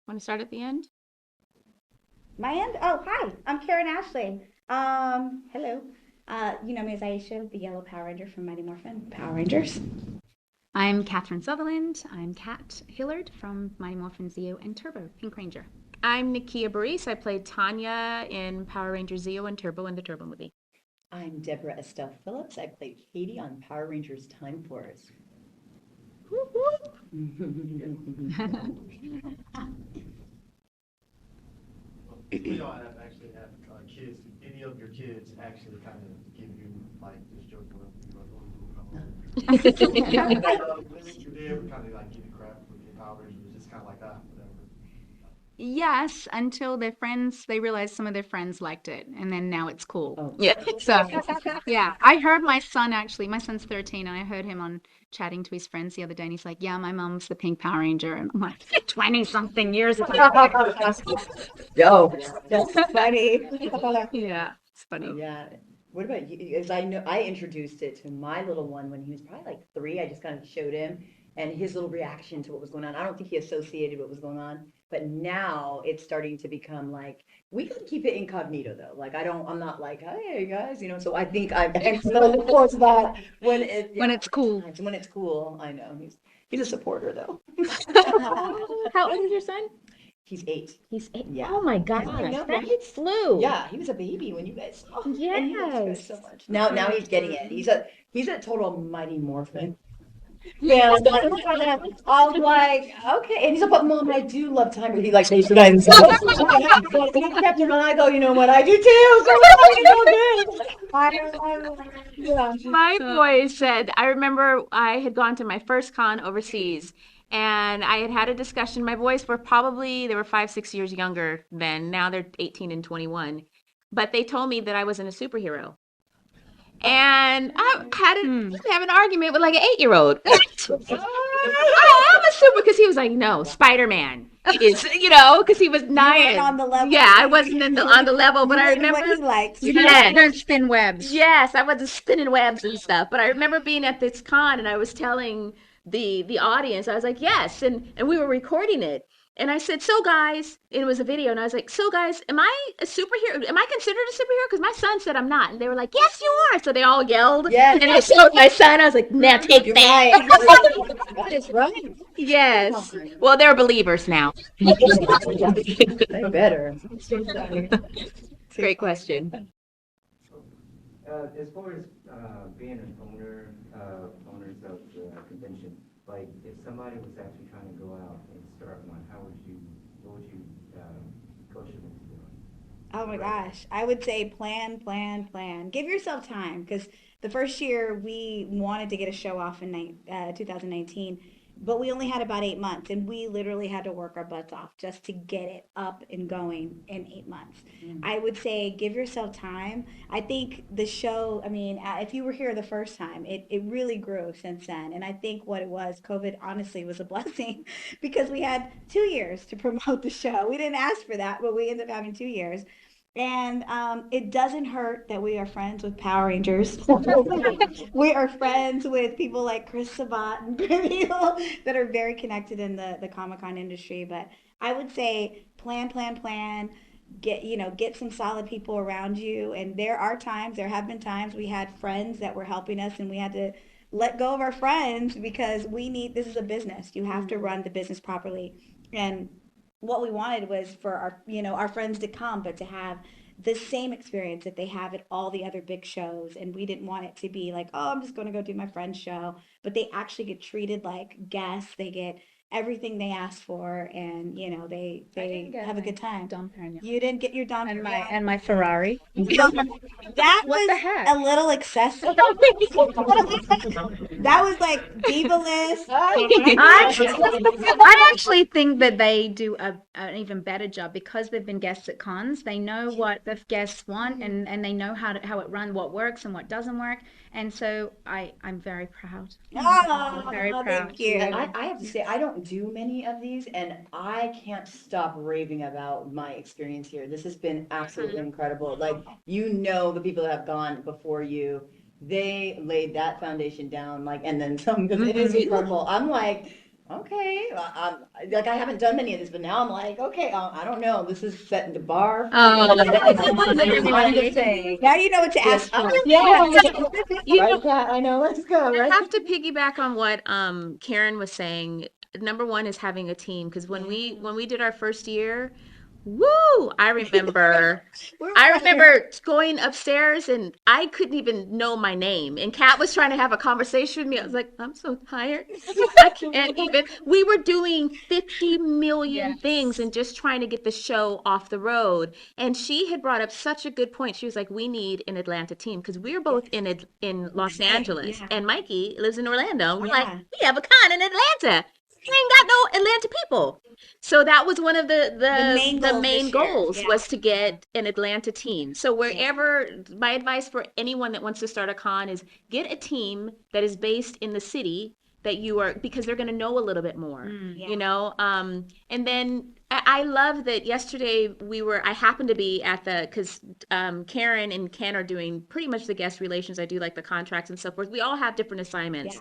Want to start at the end? My end? Oh, hi. I'm Karen Ashley. Hello. You know me as Aisha, the yellow Power Ranger from Mighty Morphin Power Rangers. I'm Catherine Sutherland. I'm Kat Hillard from Mighty Morphin Zeo and Turbo Pink Ranger. I'm Nakia Burrise. I played Tanya in Power Rangers Zeo and Turbo in the Turbo movie. I'm Deborah Estelle Philips. I played Katie on Power Rangers Time Force. We all actually have kids. Any of your kids actually kind of give you like this joke when you were you did kind of like give you crap for being Power Rangers. It's just kind of like that, whatever. Yes, until their friends, they realized some of their friends liked it, and then now it's cool. Oh. Yeah. So, yeah, I heard my son actually, my son's 13, and I heard him on chatting to his friends the other day, and he's like, yeah, my mom's the Pink Power Ranger. And I'm like, 20 something years ago. Yo, that's funny. Yeah, it's funny. Yeah. What about you? As I know, I introduced it to my little one when he was probably like 3. I just kind of showed him and his little reaction to what was going on. I don't think he associated what was going on, but now it's starting to become like we can keep it incognito though. Like I'm not like, hey guys, so I think I'm so looking forward to that When it's cool. when it's cool. I know he's a supporter though. How old is your son? He's 8. He's 8. Yeah. Oh my gosh, I know, that right? flew. Yeah, he was a baby when you guys saw him. And he loves you guys Yes. so much. Now he's getting it. He's a total Mighty Morphin. Yeah, I'm like, okay. And he's like, but mom, I do love time. He likes Asian guys. He kept it on. I go, you know what? I do too. So it's all good. Yeah. My boy said, I remember I had gone to my first con overseas and I had had a discussion. My boys were probably, they were 5, 6 years younger then. Now they're 18 and 21. But they told me that I wasn't a superhero. And I had have an argument with like an 8-year-old. I'm a super because he was like, no, Spider-Man is, because he was You weren't 9. on the level. Yeah, I wasn't on the level, but You I knew what remember. he liked. Yeah. Don't spin webs. Yes, I wasn't spinning webs and stuff, but I remember being at this con and I was telling the audience, I was like, yes, and we were recording it. And I said, so guys, and it was a video, and I was like, so guys, am I a superhero? Am I considered a superhero? Because my son said I'm not. And they were like, yes, you are. So they all yelled. Yes. And I showed my son, I was like, now take You're that. right. That is right. Yes. Well, they're believers now. They better. Great question. So, as far as being an owners of the convention, like if somebody was actually trying to go out and start one, what would you coach them into doing? Oh my gosh. I would say plan, plan, plan. Give yourself time because the first year we wanted to get a show off in 2019, but we only had about 8 months and we literally had to work our butts off just to get it up and going in 8 months. I would say give yourself time. I think the show, I mean, if you were here the first time, it really grew since then. And I think what it was, COVID honestly was a blessing because we had 2 years to promote the show. We didn't ask for that, but we ended up having 2 years. And it doesn't hurt that we are friends with Power Rangers. We are friends with people like Chris Sabat and people that are very connected in the Comic Con industry. But I would say plan, plan, plan. Get some solid people around you. And there have been times we had friends that were helping us, and we had to let go of our friends because this is a business. You have to run the business properly. And what we wanted was for our friends to come, but to have the same experience that they have at all the other big shows. And we didn't want it to be like, oh, I'm just going to go do my friend's show, but they actually get treated like guests. They get everything they ask for, and they have a good time. Dom Perignon. You didn't get your Dom And my Ferrari. that What the was heck? a little excessive. That was like diva list. I actually think that they do an even better job because they've been guests at cons. They know what the guests want and they know how it runs, what works and what doesn't work. And so I'm very proud. Oh, Very proud. thank you. I have to say, I don't do many of these, and I can't stop raving about my experience here. This has been absolutely incredible. Like, the people that have gone before you, they laid that foundation down, like, and then some, because it is incredible. I'm like, Okay, like I haven't done many of this, but now I'm like, okay, I don't know. This is setting the bar. Oh, I'm just saying. Now you know what to ask for. Yeah. you Right, know, Kat? I know. Let's go. I Right. have to piggyback on what Karen was saying. Number one is having a team because when we did our first year, woo! We're I partners. remember going upstairs and I couldn't even know my name. And Kat was trying to have a conversation with me. I was like, I'm so tired. I can't even. We were doing 50 million things and just trying to get the show off the road. And she had brought up such a good point. She was like, we need an Atlanta team because we're both in Los Angeles Yeah. and Mikey lives in Orlando. We're like, Yeah. we have a con in Atlanta. We ain't got no Atlanta people. So that was one of The main the goals main this year. goals Yeah. was to get an Atlanta team. So Yeah. wherever my advice for anyone that wants to start a con is get a team that is based in the city that you are because they're going to know a little bit more, Yeah. you know. And then I love that yesterday I happened to be at the because Karen and Ken are doing pretty much the guest relations. I do like the contracts and so forth. We all have different assignments. Yeah.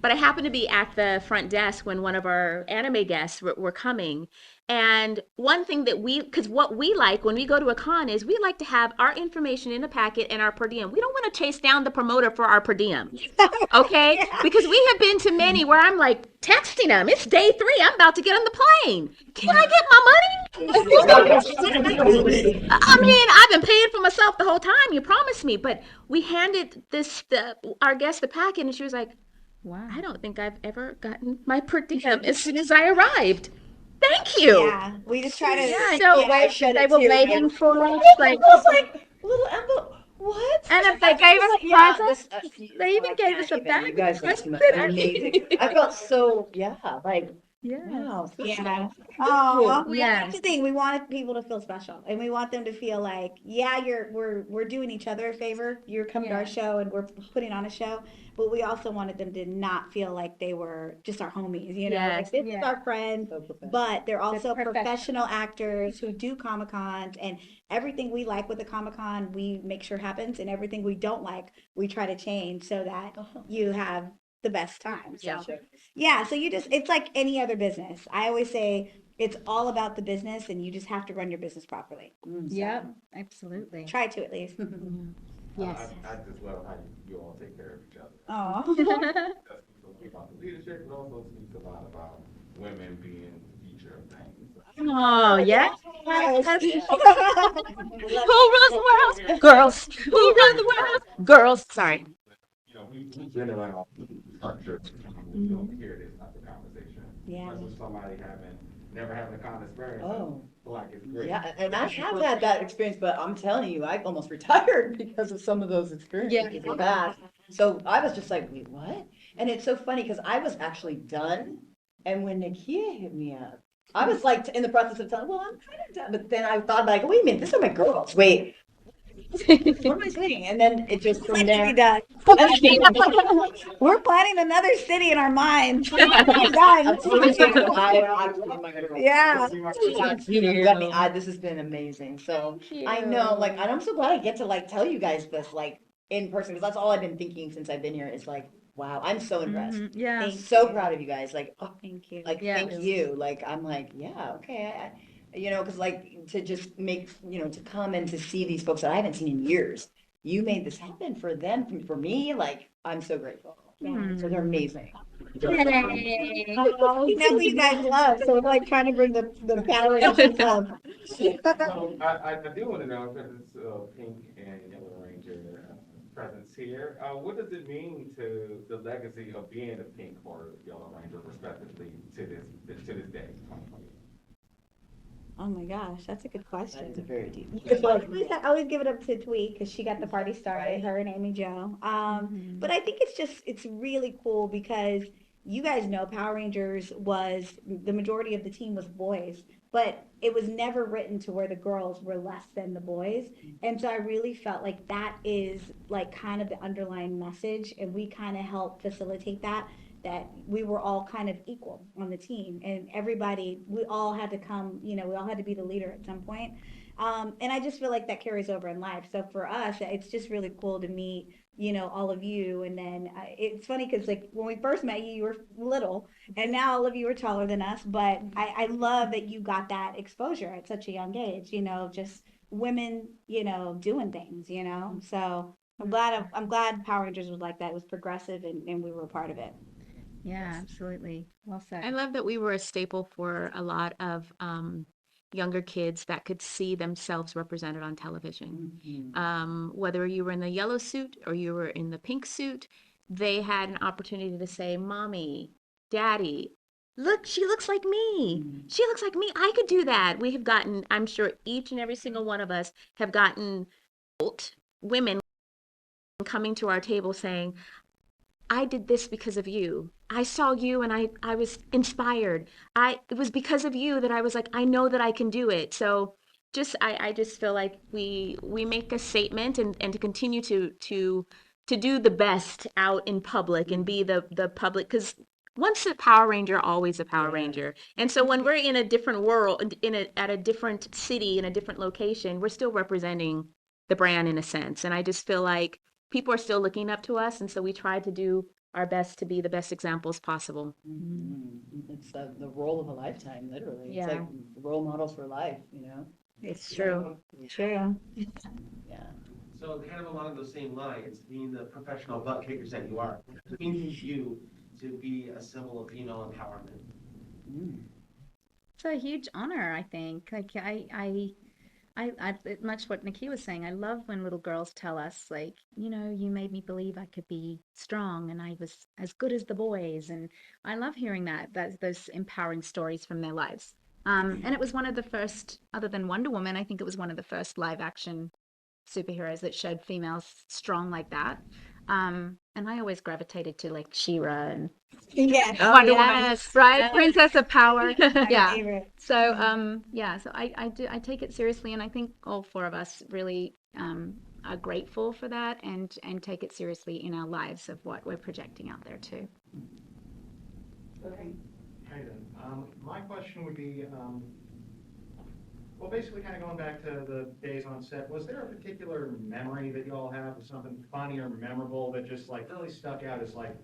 But I happened to be at the front desk when one of our anime guests were coming. And one thing that because what we like when we go to a con is we like to have our information in a packet and our per diem. We don't want to chase down the promoter for our per diem. Okay? Yeah. Because we have been to many where I'm like texting them, it's day 3, I'm about to get on the plane. Can I get my money? I mean, I've been paying for myself the whole time. You promised me. But we handed our guest the packet and she was like, Wow. I don't think I've ever gotten my per diem as soon as I arrived. Thank you. Yeah. We just try to. Yeah, So you wait, shed they a were tear. waiting for us, like, I was like, little envelope. What? and if they gave us Yeah, presents, they even I gave can't us a even. bag You of guys are presents. amazing. I felt so, yeah, like, Yeah. wow. Yeah. Oh, Yeah. that's the thing. We want people to feel special, and we want them to feel like, yeah, we're doing each other a favor. You're coming to our show, and we're putting on a show. But we also wanted them to not feel like they were just our homies. You know, Yes. like this is our friends, So professional. but they're also professional. professional actors who do Comic Cons, and everything we like with the Comic Con, we make sure happens, and everything we don't like, we try to change so that you have the best time. So. Yeah. Yeah, so it's like any other business. I always say it's all about the business and you just have to run your business properly. Yep, absolutely. Try to at least. Yes. I just love how you all take care of each other. Oh. That speaks about the leadership, but also speaks a lot about women being the future of things. Oh, yeah. Yes. Who runs the world? Girls. Who runs the world? Girls. Sorry. You know, we've been around structure, we don't hear this type of conversation. Yeah. Versus somebody never having a common experience. Oh. Like it's great. Yeah, and I have had that experience, but I'm telling you, I almost retired because of some of those experiences. Yeah. Bad. So I was just like, wait, what? And it's so funny because I was actually done. And when Nakia hit me up, I was like in the process of telling, well, I'm kind of done. But then I thought, like, wait a minute, these are my girls. Wait, what am I saying? And then it just from there. We're planning another city in our minds. I'm telling you, Yeah. this has been amazing. So I know, like, and I'm so glad I get to like tell you guys this like in person because that's all I've been thinking since I've been here. Is like, wow, I'm so impressed. Yeah. I'm so proud of you guys. Like, oh, Thank you. like Yeah. thank you. Like I'm like, yeah, okay. You know, because like to just make to come and to see these folks that I haven't seen in years. You made this happen for them, for me. Like I'm so grateful. So they're amazing. Yay. Oh, we know who you guys love, so we're like trying to bring the Power Rangers love. So I do want to know, because it's Pink and Yellow Ranger presence here, what does it mean to the legacy of being a Pink or Yellow Ranger respectively to this day, 2020? Oh my gosh, that's a good That is a question. very deep. I always give it up to Twee because she got the party started, her and Amy Jo. But I think it's really cool because you guys know Power Rangers was the majority of the team was boys, but it was never written to where the girls were less than the boys. And so I really felt like that is like kind of the underlying message, and we kind of help facilitate that we were all kind of equal on the team and everybody, we all had to come, we all had to be the leader at some point. And I just feel like that carries over in life. So for us, it's just really cool to meet all of you. And then it's funny because like when we first met you, you were little, and now all of you are taller than us. But I love that you got that exposure at such a young age, just women, doing things, So I'm glad Power Rangers was like that. It was progressive, and we were a part of it. Yeah, absolutely. Well said. I love that we were a staple for a lot of younger kids that could see themselves represented on television. Whether you were in the yellow suit or you were in the pink suit, they had an opportunity to say, Mommy, Daddy, look, she looks like me. She looks like me. I could do that. We have gotten, I'm sure each and every single one of us have gotten women coming to our table saying, I did this because of you. I saw you and I was inspired. It was because of you that I was like, I know that I can do it. So I just feel like we make a statement and to continue to do the best out in public and be the public, because once a Power Ranger, always a Power Ranger. And so when we're in a different world, at a different city, in a different location, we're still representing the brand in a sense. And I just feel like people are still looking up to us, and so we try to do our best to be the best examples possible. It's the role of a lifetime, literally. It's Yeah. like role models for life, It's true. True. Yeah. So kind of along those same lines, being the professional butt kickers that you are, it means you to be a symbol of female empowerment. It's a huge honor, I think. Like much what Nakia was saying. I love when little girls tell us, like, you made me believe I could be strong and I was as good as the boys. And I love hearing those empowering stories from their lives. And it was one of the first, other than Wonder Woman, I think it was one of the first live action superheroes that showed females strong like that. And I always gravitated to like She-Ra and Yes. Wonder yes. Woman, right? Princess of Power. My Yeah. favorite. So so I take it seriously, and I think all four of us really are grateful for that and take it seriously in our lives of what we're projecting out there too. Okay. Kind of. My question would be, well, basically kind of going back to the days on set, was there a particular memory that you all have of something funny or memorable that just like really stuck out as like,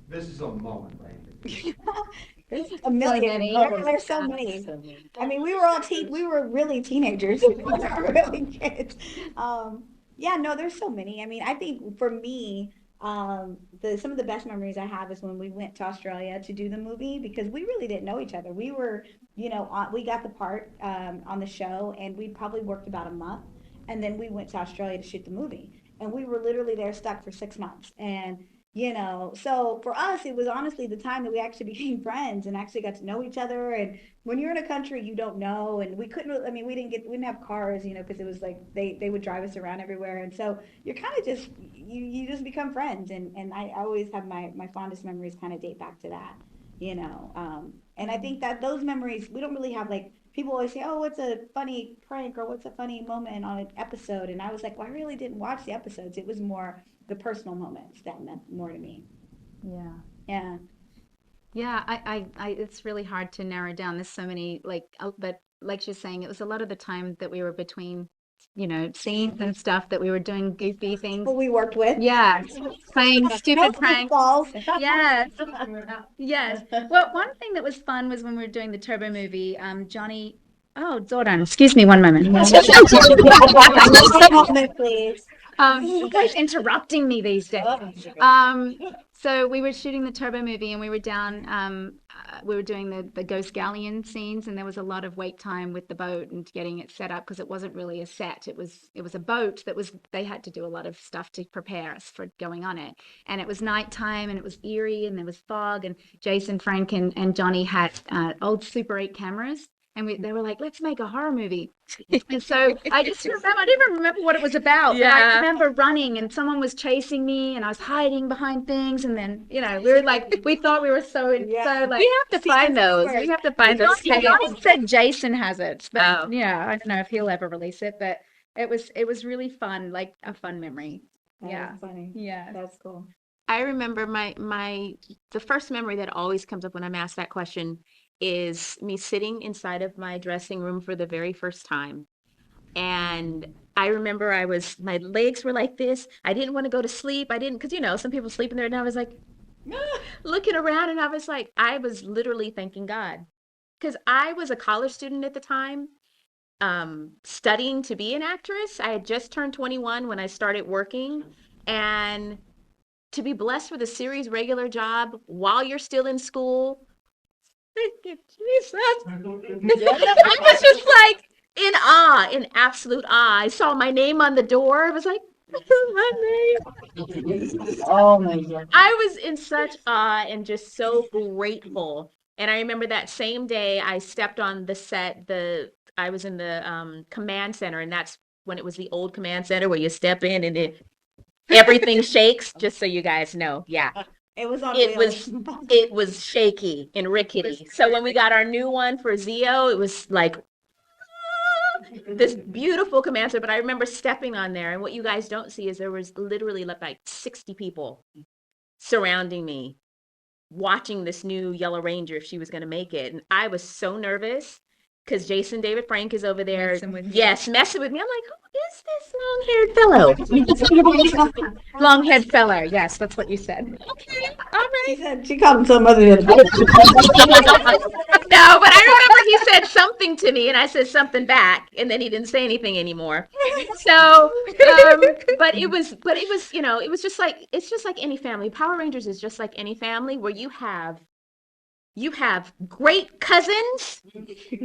this is a moment right here? There's a million. There's so many. I mean, we were really teenagers. We were really kids. Yeah, no, there's so many. I mean, I think for me, some of the best memories I have is when we went to Australia to do the movie, because we really didn't know each other. We were, we got the part on the show, and we probably worked about a month, and then we went to Australia to shoot the movie, and we were literally there stuck for 6 months, and so for us, it was honestly the time that we actually became friends and actually got to know each other. And when you're in a country you don't know, and we couldn't, I mean, we didn't have cars, because it was like they would drive us around everywhere. And so you're kind of just, you just become friends. And I always have my fondest memories kind of date back to that, and I think that those memories, we don't really have, like, people always say, oh, what's a funny prank or what's a funny moment on an episode? And I was like, well, I really didn't watch the episodes. It was more the personal moments that meant more to me. Yeah. Yeah. Yeah, it's really hard to narrow down. There's so many, but like she's saying, it was a lot of the time that we were between, scenes and stuff, that we were doing goofy things. Who we worked with. Yeah, playing stupid pranks. Balls. Yes, yes. Well, one thing that was fun was when we were doing the Turbo movie, Johnny. Oh, Jordan, excuse me one moment. Moment, please. You guys interrupting me these days. So we were shooting the Turbo movie, and we were down. We were doing the Ghost Galleon scenes, and there was a lot of wait time with the boat and getting it set up, because it wasn't really a set. It was a boat that was. They had to do a lot of stuff to prepare us for going on it, and it was nighttime, and it was eerie, and there was fog, and Jason, Frank, and Johnny had old Super 8 cameras. And they were like, let's make a horror movie. And so I didn't even remember what it was about. Yeah. But I remember running, and someone was chasing me, and I was hiding behind things. And then, we were like, we thought we were so like. We have to find those. We have to find those. Johnny said Jason has it, but I don't know if he'll ever release it. But it was really fun, like a fun memory. That's funny. Yeah. That's cool. I remember the first memory that always comes up when I'm asked that question is me sitting inside of my dressing room for the very first time. And I remember my legs were like this. I didn't want to go to sleep. I didn't, because some people sleep in there, and I was like looking around, and I was like, I was literally thanking God, because I was a college student at the time, studying to be an actress. I had just turned 21 when I started working, and to be blessed with a series regular job while you're still in school. Thank you, Jesus. I was just like in awe, in absolute awe. I saw my name on the door. I was like, my name. Oh my God. I was in such awe and just so grateful. And I remember that same day I stepped on the set, I was in the command center, and that's when it was the old command center where you step in and everything shakes, just so you guys know. Yeah. It was on It wheels. was shaky and rickety. So when we got our new one for Zio, it was like this beautiful command center. But I remember stepping on there, and what you guys don't see is there was literally like 60 people surrounding me, watching this new Yellow Ranger if she was going to make it. And I was so nervous because Jason David Frank is over there. Messing with you. Yes, messing with me. I'm like, who is this long-haired fellow? Long-haired fella. Yes, that's what you said. Okay, all right. She called him some other than. No, but I remember he said something to me, and I said something back, and then he didn't say anything anymore. So, but it was, it was just like, it's just like any family. Power Rangers is just like any family where you have great cousins,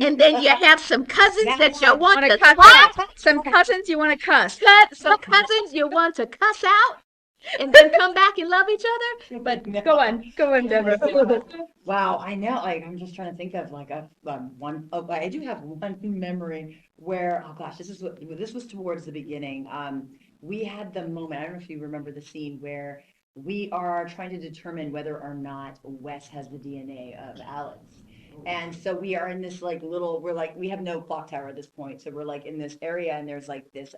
and then you have some cousins that you want to slap, Some cousins you want to cuss. some cousins you want to cuss out, and then come back and love each other. But go on, Deborah. Wow, I know. Like, I'm just trying to think of like one. Oh, I do have one memory where, oh gosh, this was towards the beginning. We had the moment. I don't know if you remember the scene where we are trying to determine whether or not Wes has the DNA of Alex. And so we are in this like we have no clock tower at this point. So we're like in this area, and there's like this,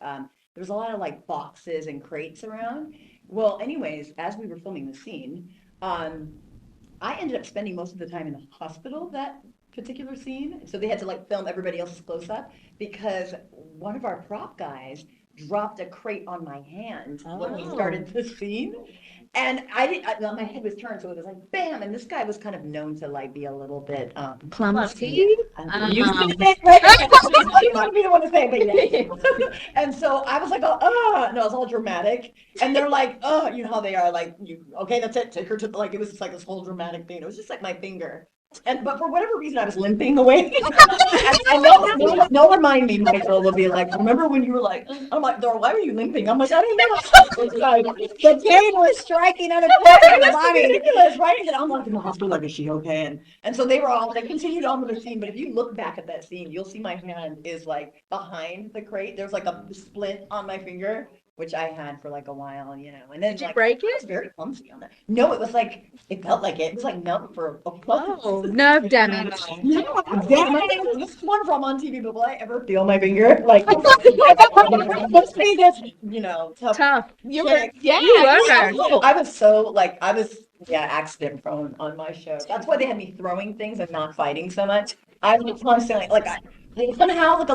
there's a lot of like boxes and crates around. Well, anyways, as we were filming the scene, I ended up spending most of the time in the hospital that particular scene. So they had to like film everybody else's close up because one of our prop guys dropped a crate on my hand when we started the scene. And my head was turned, so it was like bam. And this guy was kind of known to like be a little bit Clumsy. You said it, right? I didn't want to be the one to say it, but yeah. And so I was like, oh, no, it was all dramatic. And they're like, oh, you know how they are, like, okay, that's it. Take her to like, it was just like this whole dramatic thing. It was just like my finger. But for whatever reason, I was limping away. and they'll remind me, Michael will be like, remember when you were like, I'm like, Dora, why were you limping? I'm like, I don't know. The pain was striking other parts of the It's body. ridiculous, right? And I'm like in the hospital, like, is she okay? And so they continued on with the scene. But if you look back at that scene, you'll see my hand is like behind the crate. There's like a splint on my finger, which I had for like a while, and then Did you like break I it? was very clumsy on that. No, it felt like it was like melting for a while. Oh, nerve damage. No, this is one from on TV, but will I ever feel my finger? Like, must be this, Tough. You were- yeah, you were. I was so like, accident prone on my show. That's why they had me throwing things and not fighting so much. I was constantly like, somehow like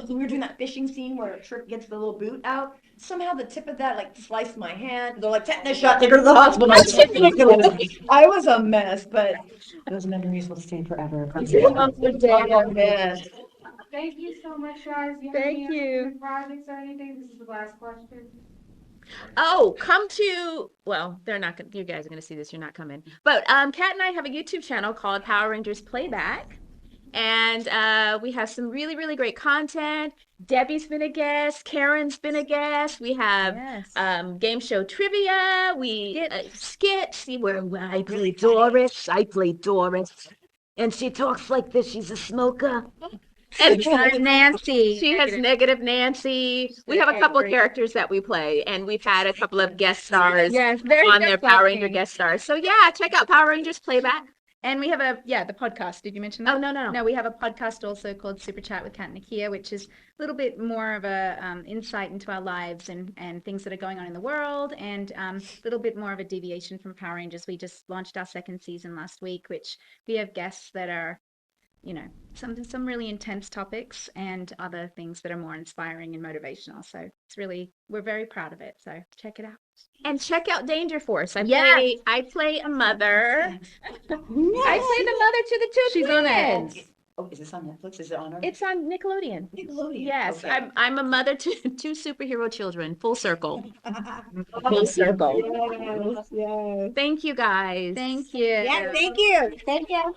we were doing that fishing scene where Trick gets the little boot out. Somehow the tip of that like sliced my hand. They're like, tetanus shot, take her to the hospital. I was a mess, but those memories will stay forever. Yes. Thank you so much, guys. You have Thank any you. other projects or anything? This is the last question. Oh, they're not gonna, you guys are gonna see this, you're not coming. But Kat and I have a YouTube channel called Power Rangers Playback. And we have some really, really great content. Debbie's been a guest, Karen's been a guest. We have game show trivia, skits. See where I play Doris. And she talks like this, she's a smoker. And Nancy. she has negative Nancy. We have a couple of characters that we play, and we've had a couple of guest stars on their Power Ranger guest stars. So yeah, check out Power Rangers Playback. And we have the podcast. Did you mention that? Oh, no. No, we have a podcast also called Super Chat with Kat and Nakia, which is a little bit more of a insight into our lives and things that are going on in the world, and a little bit more of a deviation from Power Rangers. We just launched our second season last week, which we have guests that are you know, some really intense topics and other things that are more inspiring and motivational. So it's really, we're very proud of it. So check it out. And check out Danger Force. Yes. I play a mother. Yes. I play the mother to the two She's on it. twins. Oh, is this on Netflix? Is it on our? It's on Nickelodeon. Nickelodeon. Yes, Okay. I'm a mother to two superhero children. Full circle. Full circle. Yes, yes. Thank you guys. Thank you. Yeah, thank you. Thank you.